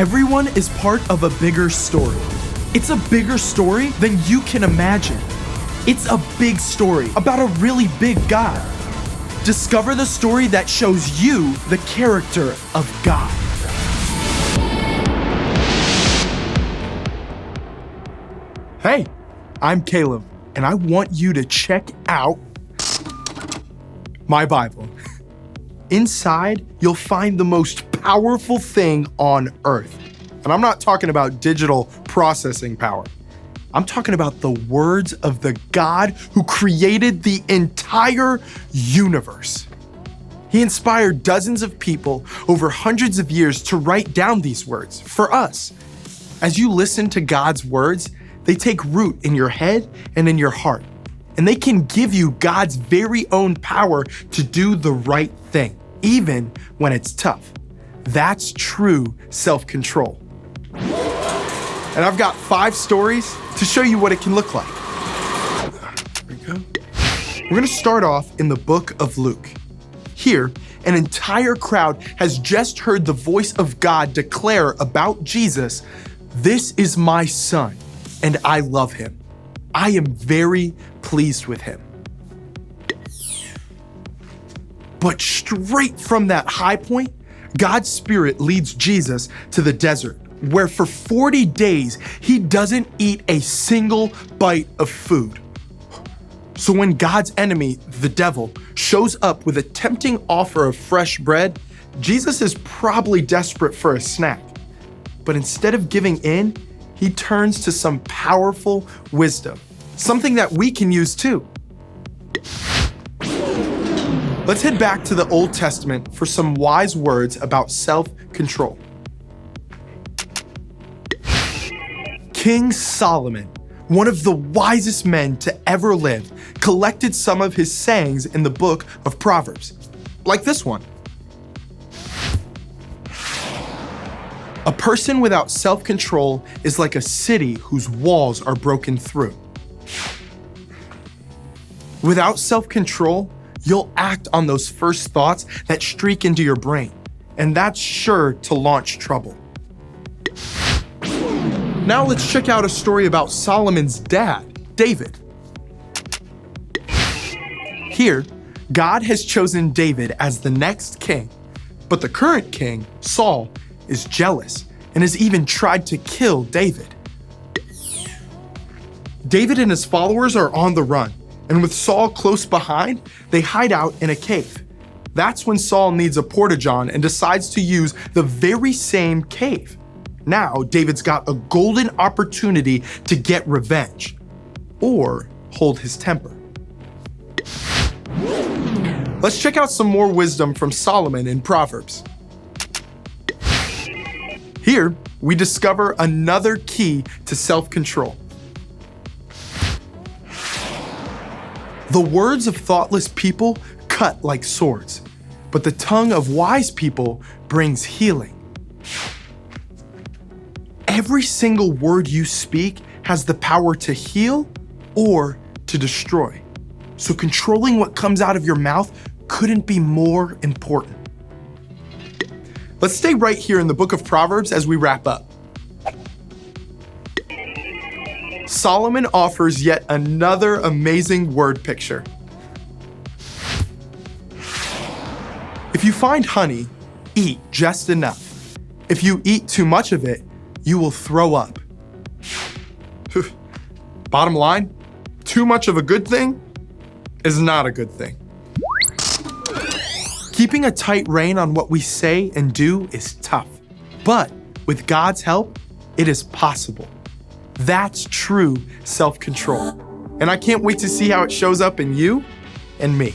Everyone is part of a bigger story. It's a bigger story than you can imagine. It's a big story about a really big God. Discover the story that shows you the character of God. Hey, I'm Caleb, and I want you to check out my Bible. Inside, you'll find the most powerful thing on earth. And I'm not talking about digital processing power. I'm talking about the words of the God who created the entire universe. He inspired dozens of people over hundreds of years to write down these words for us. As you listen to God's words, they take root in your head and in your heart, and they can give you God's very own power to do the right thing, even when it's tough. That's true self-control. And I've got 5 stories to show you what it can look like. There we go. We're gonna start off in the book of Luke. Here, an entire crowd has just heard the voice of God declare about Jesus, "This is my son, and I love him. I am very pleased with him." But straight from that high point, God's Spirit leads Jesus to the desert, where for 40 days, he doesn't eat a single bite of food. So when God's enemy, the devil, shows up with a tempting offer of fresh bread, Jesus is probably desperate for a snack. But instead of giving in, he turns to some powerful wisdom, something that we can use too. Let's head back to the Old Testament for some wise words about self-control. King Solomon, one of the wisest men to ever live, collected some of his sayings in the book of Proverbs, like this one. A person without self-control is like a city whose walls are broken through. Without self-control, you'll act on those first thoughts that streak into your brain, and that's sure to launch trouble. Now let's check out a story about Solomon's dad, David. Here, God has chosen David as the next king, but the current king, Saul, is jealous and has even tried to kill David. David and his followers are on the run, and with Saul close behind, they hide out in a cave. That's when Saul needs a porta-john and decides to use the very same cave. Now, David's got a golden opportunity to get revenge or hold his temper. Let's check out some more wisdom from Solomon in Proverbs. Here, we discover another key to self-control. The words of thoughtless people cut like swords, but the tongue of wise people brings healing. Every single word you speak has the power to heal or to destroy. So controlling what comes out of your mouth couldn't be more important. Let's stay right here in the book of Proverbs as we wrap up. Solomon offers yet another amazing word picture. If you find honey, eat just enough. If you eat too much of it, you will throw up. Bottom line, too much of a good thing is not a good thing. Keeping a tight rein on what we say and do is tough, but with God's help, it is possible. That's true self-control. And I can't wait to see how it shows up in you and me.